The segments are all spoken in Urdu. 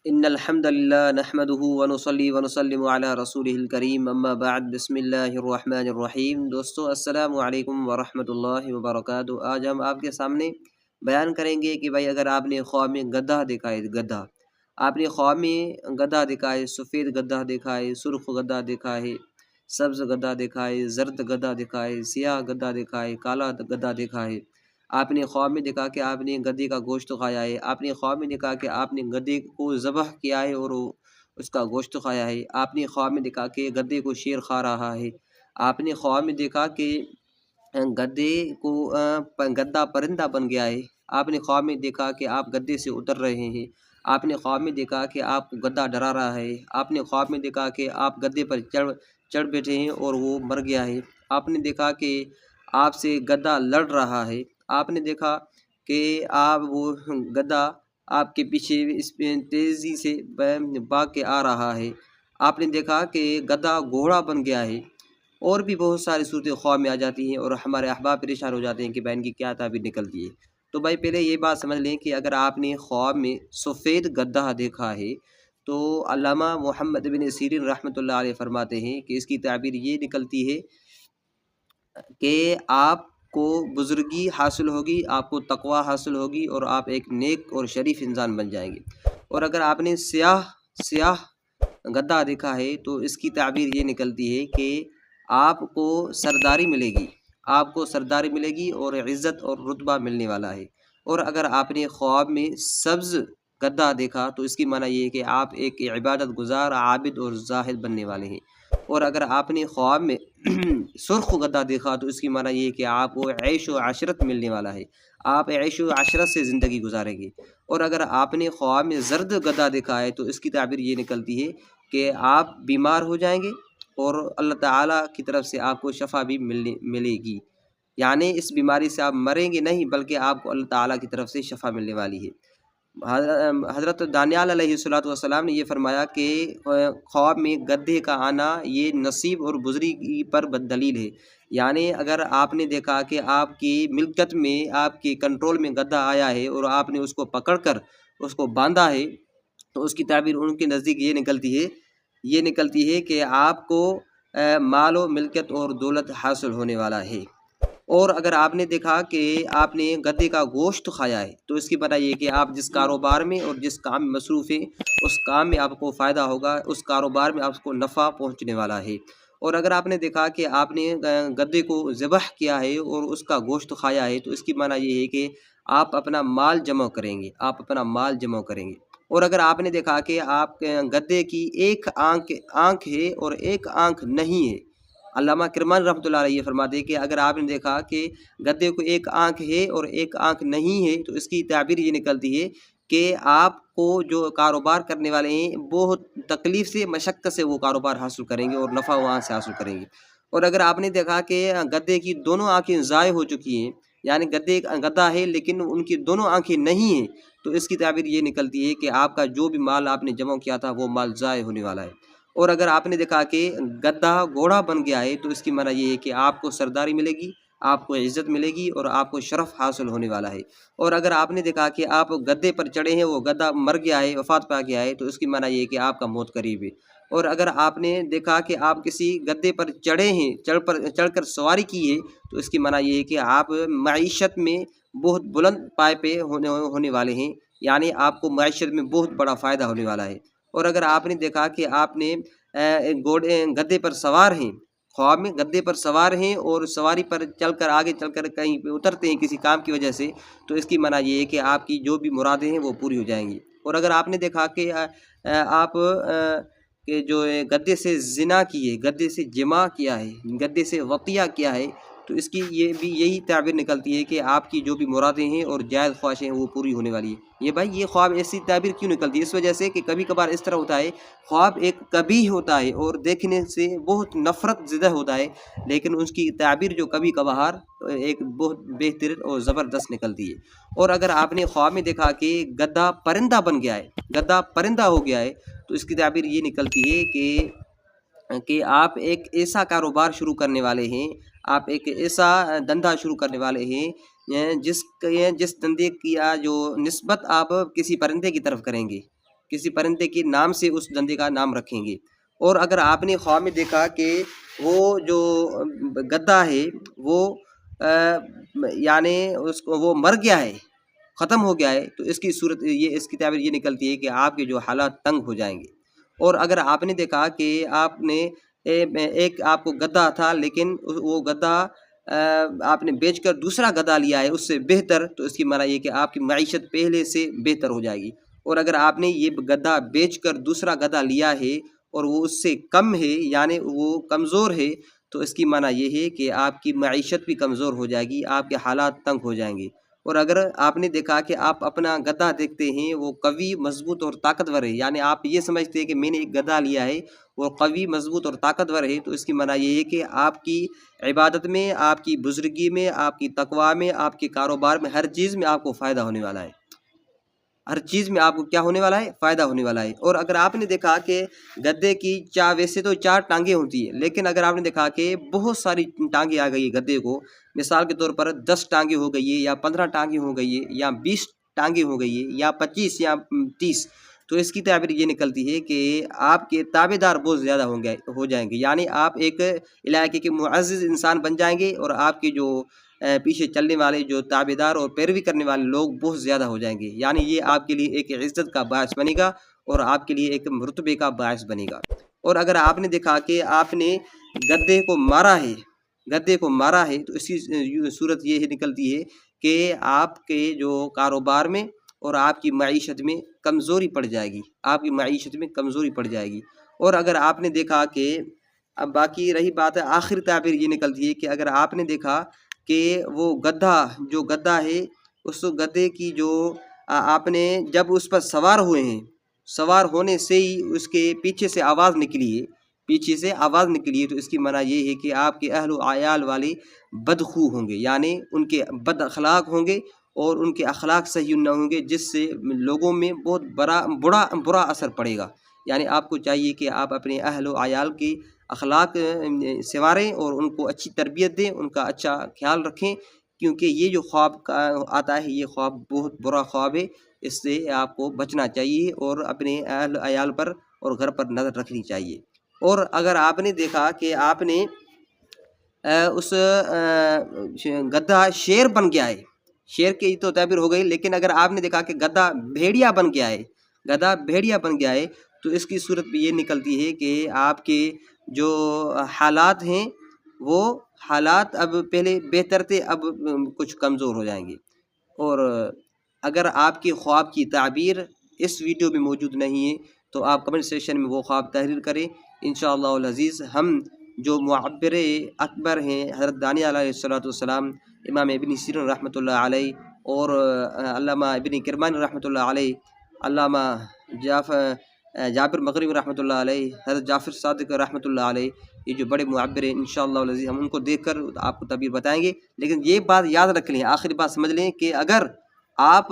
ان الحمد للہ نحمده ونصلی ونسلم علی رسولہ الکریم اما بعد بسم اللہ الرحمن الرحیم۔ دوستو السلام علیکم ورحمۃ اللہ وبرکاتہ۔ آج ہم آپ کے سامنے بیان کریں گے کہ بھائی اگر آپ نے خواب میں گدھا دیکھا ہے، گدھا آپ نے خواب میں گدھا دیکھا ہے، سفید گدھا دیکھا ہے، سرخ گدھا دیکھا ہے، سبز گدھا دیکھا ہے، زرد گدھا دیکھا ہے، سیاہ گدھا دیکھا ہے، کالا گدھا دیکھا ہے، آپ نے خواب میں دیکھا کہ آپ نے گدھے کا گوشت کھایا ہے، آپ نے خواب میں دیکھا کہ آپ نے گدھے کو ذبح کیا ہے اور اس کا گوشت کھایا ہے، آپ نے خواب میں دیکھا کہ گدھے کو شیر کھا رہا ہے، آپ نے خواب میں دیکھا کہ گدھے کو گدھا پرندہ بن گیا ہے، آپ نے خواب میں دیکھا کہ آپ گدھے سے اتر رہے ہیں، آپ نے خواب میں دیکھا کہ آپ کو گدھا ڈرا رہا ہے، آپ نے خواب میں دیکھا کہ آپ گدھے پر چڑھ بیٹھے ہیں اور وہ مر گیا ہے، آپ نے دیکھا کہ آپ سے گدھا لڑ رہا ہے، آپ نے دیکھا کہ آپ وہ گدھا آپ کے پیچھے اس پہ تیزی سے بھاگ کے آ رہا ہے، آپ نے دیکھا کہ گدھا گھوڑا بن گیا ہے، اور بھی بہت ساری صورتیں خواب میں آ جاتی ہیں اور ہمارے احباب پریشان ہو جاتے ہیں کہ بہن کی کیا تعبیر نکلتی ہے۔ تو بھائی پہلے یہ بات سمجھ لیں کہ اگر آپ نے خواب میں سفید گدھا دیکھا ہے تو علامہ محمد بن سیرین رحمۃ اللہ علیہ فرماتے ہیں کہ اس کی تعبیر یہ نکلتی ہے کہ آپ کو بزرگی حاصل ہوگی، آپ کو تقوی حاصل ہوگی اور آپ ایک نیک اور شریف انسان بن جائیں گے۔ اور اگر آپ نے سیاہ گدھا دیکھا ہے تو اس کی تعبیر یہ نکلتی ہے کہ آپ کو سرداری ملے گی، آپ کو سرداری ملے گی اور عزت اور رتبہ ملنے والا ہے۔ اور اگر آپ نے خواب میں سبز گدھا دیکھا تو اس کی معنی یہ ہے کہ آپ ایک عبادت گزار، عابد اور زاہد بننے والے ہیں۔ اور اگر آپ نے خواب میں سرخ گدھا دیکھا تو اس کی معنی یہ ہے کہ آپ کو عیش و عشرت ملنے والا ہے، آپ عیش و عشرت سے زندگی گزاریں گے۔ اور اگر آپ نے خواب میں زرد گدھا دیکھا ہے تو اس کی تعبیر یہ نکلتی ہے کہ آپ بیمار ہو جائیں گے اور اللہ تعالیٰ کی طرف سے آپ کو شفا بھی ملے گی، یعنی اس بیماری سے آپ مریں گے نہیں بلکہ آپ کو اللہ تعالیٰ کی طرف سے شفا ملنے والی ہے۔ حضرت دانیال علیہ الصلوۃ والسلام نے یہ فرمایا کہ خواب میں گدھے کا آنا یہ نصیب اور بزرگی پر دلیل ہے، یعنی اگر آپ نے دیکھا کہ آپ کی ملکت میں، آپ کے کنٹرول میں گدھا آیا ہے اور آپ نے اس کو پکڑ کر اس کو باندھا ہے تو اس کی تعبیر ان کے نزدیک یہ نکلتی ہے کہ آپ کو مال و ملکت اور دولت حاصل ہونے والا ہے۔ اور اگر آپ نے دیکھا کہ آپ نے گدھے کا گوشت کھایا ہے تو اس کی پتہ یہ کہ آپ جس کاروبار میں اور جس کام میں مصروف ہیں اس کام میں آپ کو فائدہ ہوگا، اس کاروبار میں آپ کو نفع پہنچنے والا ہے۔ اور اگر آپ نے دیکھا کہ آپ نے گدھے کو ذبح کیا ہے اور اس کا گوشت کھایا ہے تو اس کی معنی یہ ہے کہ آپ اپنا مال جمع کریں گے، آپ اپنا مال جمع کریں گے۔ اور اگر آپ نے دیکھا کہ آپ گدھے کی ایک آنکھ ہے اور ایک آنکھ نہیں ہے، علامہ کرمان رحمۃ اللہ علیہ فرماتے ہیں کہ اگر آپ نے دیکھا کہ گدھے کو ایک آنکھ ہے اور ایک آنکھ نہیں ہے تو اس کی تعبیر یہ نکلتی ہے کہ آپ کو جو کاروبار کرنے والے ہیں بہت تکلیف سے، مشقت سے وہ کاروبار حاصل کریں گے اور نفع وہاں سے حاصل کریں گے۔ اور اگر آپ نے دیکھا کہ گدھے کی دونوں آنکھیں ضائع ہو چکی ہیں، یعنی گدھا ہے لیکن ان کی دونوں آنکھیں نہیں ہیں، تو اس کی تعبیر یہ نکلتی ہے کہ آپ کا جو بھی مال آپ نے جمع کیا تھا وہ مال ضائع ہونے والا ہے۔ اور اگر آپ نے دیکھا کہ گدھا گھوڑا بن گیا ہے تو اس کی معنی یہ ہے کہ آپ کو سرداری ملے گی، آپ کو عزت ملے گی اور آپ کو شرف حاصل ہونے والا ہے۔ اور اگر آپ نے دیکھا کہ آپ گدھے پر چڑھے ہیں، وہ گدھا مر گیا ہے، وفات پا گیا ہے، تو اس کی معنی یہ ہے کہ آپ کا موت قریب ہے۔ اور اگر آپ نے دیکھا کہ آپ کسی گدھے پر چڑھے ہیں، چڑھ کر سواری کی ہے، تو اس کی معنی یہ ہے کہ آپ معیشت میں بہت بلند پائے پہ ہونے والے ہیں، یعنی آپ کو معیشت میں بہت بڑا فائدہ ہونے والا ہے۔ اور اگر آپ نے دیکھا کہ آپ نے گدھے پر سوار ہیں، خواب میں گدھے پر سوار ہیں اور سواری پر آگے چل کر کہیں پہ اترتے ہیں کسی کام کی وجہ سے، تو اس کی معنی یہ ہے کہ آپ کی جو بھی مرادیں ہیں وہ پوری ہو جائیں گی۔ اور اگر آپ نے دیکھا کہ آپ کہ جو گدھے سے زنا کی ہے، گدھے سے جماع کیا ہے، گدھے سے وقیہ کیا ہے، تو اس کی یہی تعبیر نکلتی ہے کہ آپ کی جو بھی مرادیں ہیں اور جائز خواہشیں ہیں وہ پوری ہونے والی ہے۔ یہ بھائی یہ خواب ایسی تعبیر کیوں نکلتی ہے؟ اس وجہ سے کہ کبھی کبھار اس طرح ہوتا ہے، خواب ایک کبھی ہوتا ہے اور دیکھنے سے بہت نفرت زدہ ہوتا ہے، لیکن اس کی تعبیر جو کبھی کبھار ایک بہت بہترین اور زبردست نکلتی ہے۔ اور اگر آپ نے خواب میں دیکھا کہ گدھا پرندہ بن گیا ہے، گدھا پرندہ ہو گیا ہے، تو اس کی تعبیر یہ نکلتی ہے کہ آپ ایک ایسا کاروبار شروع کرنے والے ہیں، آپ ایک ایسا دھندا شروع کرنے والے ہیں جس دھندے کی جو نسبت آپ کسی پرندے کی طرف کریں گے، کسی پرندے کے نام سے اس درندے کا نام رکھیں گے۔ اور اگر آپ نے خواب میں دیکھا کہ وہ جو گدھا ہے وہ یعنی اس کو وہ مر گیا ہے، ختم ہو گیا ہے، تو اس کی صورت یہ اس کی تعبیر یہ نکلتی ہے کہ آپ کے جو حالات تنگ ہو جائیں گے۔ اور اگر آپ نے دیکھا کہ آپ نے ایک آپ کو گدھا تھا لیکن وہ گدھا آپ نے بیچ کر دوسرا گدھا لیا ہے اس سے بہتر، تو اس کی معنی یہ کہ آپ کی معیشت پہلے سے بہتر ہو جائے گی۔ اور اگر آپ نے یہ گدھا بیچ کر دوسرا گدھا لیا ہے اور وہ اس سے کم ہے یعنی وہ کمزور ہے، تو اس کی معنی یہ ہے کہ آپ کی معیشت بھی کمزور ہو جائے گی، آپ کے حالات تنگ ہو جائیں گے۔ اور اگر آپ نے دیکھا کہ آپ اپنا گدھا دیکھتے ہیں وہ قوی، مضبوط اور طاقتور ہے، یعنی آپ یہ سمجھتے ہیں کہ میں نے ایک گدھا لیا ہے وہ قوی، مضبوط اور طاقتور ہے، تو اس کی معنی یہ ہے کہ آپ کی عبادت میں، آپ کی بزرگی میں، آپ کی تقوی میں، آپ کے کاروبار میں، ہر چیز میں آپ کو فائدہ ہونے والا ہے۔ ہر چیز میں آپ کو کیا ہونے والا ہے؟ فائدہ ہونے والا ہے۔ اور اگر آپ نے دیکھا کہ گدھے کی ویسے تو 4 ٹانگیں ہوتی ہیں، لیکن اگر آپ نے دیکھا کہ بہت ساری ٹانگیں آ گئی گدھے کو، مثال کے طور پر 10 ٹانگیں ہو گئی ہے یا 15 ٹانگیں ہو گئی ہے یا 20 ٹانگیں ہو گئی ہے یا 25 یا 30، تو اس کی تعبیر یہ نکلتی ہے کہ آپ کے تابع دار بہت زیادہ ہو جائیں گے، یعنی آپ ایک علاقے کے معزز انسان بن جائیں گے اور آپ کے جو پیچھے چلنے والے جو تابع دار اور پیروی کرنے والے لوگ بہت زیادہ ہو جائیں گے، یعنی یہ آپ کے لیے ایک عزت کا باعث بنے گا اور آپ کے لیے ایک مرتبے کا باعث بنے گا۔ اور اگر آپ نے دیکھا کہ آپ نے گدھے کو مارا ہے تو اس کی صورت یہ نکلتی ہے کہ آپ کے جو کاروبار میں اور آپ کی معیشت میں کمزوری پڑ جائے گی، آپ کی معیشت میں کمزوری پڑ جائے گی۔ اور اگر آپ نے دیکھا کہ اب باقی رہی بات ہے، آخری تعبیر یہ نکلتی ہے کہ اگر آپ نے دیکھا کہ وہ جو گدھا ہے اس گدھے کی جو آپ نے جب اس پر سوار ہوئے ہیں، سوار ہونے سے ہی اس کے پیچھے سے آواز نکلی ہے، تو اس کی معنی یہ ہے کہ آپ کے اہل و عیال والے بدخو ہوں گے، یعنی ان کے بد اخلاق ہوں گے اور ان کے اخلاق صحیح نہ ہوں گے، جس سے لوگوں میں بہت برا اثر پڑے گا۔ یعنی آپ کو چاہیے کہ آپ اپنے اہل و عیال کی اخلاق سنواریں اور ان کو اچھی تربیت دیں، ان کا اچھا خیال رکھیں، کیونکہ یہ جو خواب آتا ہے یہ خواب بہت برا خواب ہے، اس سے آپ کو بچنا چاہیے اور اپنے اہل عیال پر اور گھر پر نظر رکھنی چاہیے۔ اور اگر آپ نے دیکھا کہ آپ نے اس گدھا شیر بن گیا ہے، شیر کی تو تعبیر ہو گئی، لیکن اگر آپ نے دیکھا کہ گدھا بھیڑیا بن گیا ہے تو اس کی صورت بھی یہ نکلتی ہے کہ آپ کے جو حالات ہیں وہ حالات اب پہلے بہتر تھے، اب کچھ کمزور ہو جائیں گے۔ اور اگر آپ کے خواب کی تعبیر اس ویڈیو میں موجود نہیں ہے تو آپ کمنٹ سیکشن میں وہ خواب تحریر کریں، انشاءاللہ العزیز ہم جو معبر اکبر ہیں حضرت دانیہ علیہ السلام، امام ابن سیرین رحمۃ اللہ علیہ اور علامہ ابن کرمانی رحمۃ اللہ علیہ، علامہ جابر مغربی رحمۃ اللہ علیہ، حضرت جعفر صادق رحمۃ اللہ علیہ، یہ جو بڑے معبر ہیں انشاءاللہ العزیز ہم ان کو دیکھ کر آپ کو تعبیر بتائیں گے۔ لیکن یہ بات یاد رکھ لیں، آخری بات سمجھ لیں کہ اگر آپ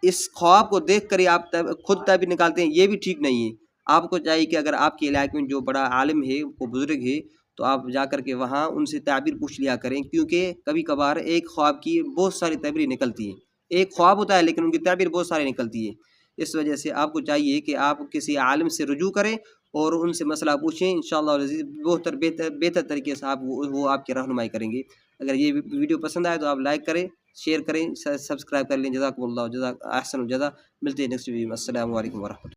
اس خواب کو دیکھ کر ہی آپ خود تعبیر نکالتے ہیں یہ بھی ٹھیک نہیں ہے۔ آپ کو چاہیے کہ اگر آپ کے علاقے میں جو بڑا عالم ہے، وہ بزرگ ہے، تو آپ جا کر کے وہاں ان سے تعبیر پوچھ لیا کریں، کیونکہ کبھی کبھار ایک خواب کی بہت ساری تعبیریں نکلتی ہیں، ایک خواب ہوتا ہے لیکن ان کی تعبیر بہت ساری نکلتی ہے۔ اس وجہ سے آپ کو چاہیے کہ آپ کسی عالم سے رجوع کریں اور ان سے مسئلہ پوچھیں، انشاءاللہ العزیز بہتر طریقے سے وہ آپ کی رہنمائی کریں گے۔ اگر یہ ویڈیو پسند آئے تو آپ لائک کریں، شیئر کریں، سبسکرائب کر لیں۔ جزاکم اللہ، احسن الجزا۔ ملتے ہیں نیکسٹ ویڈیو میں۔ السلام علیکم ورحمۃ اللہ۔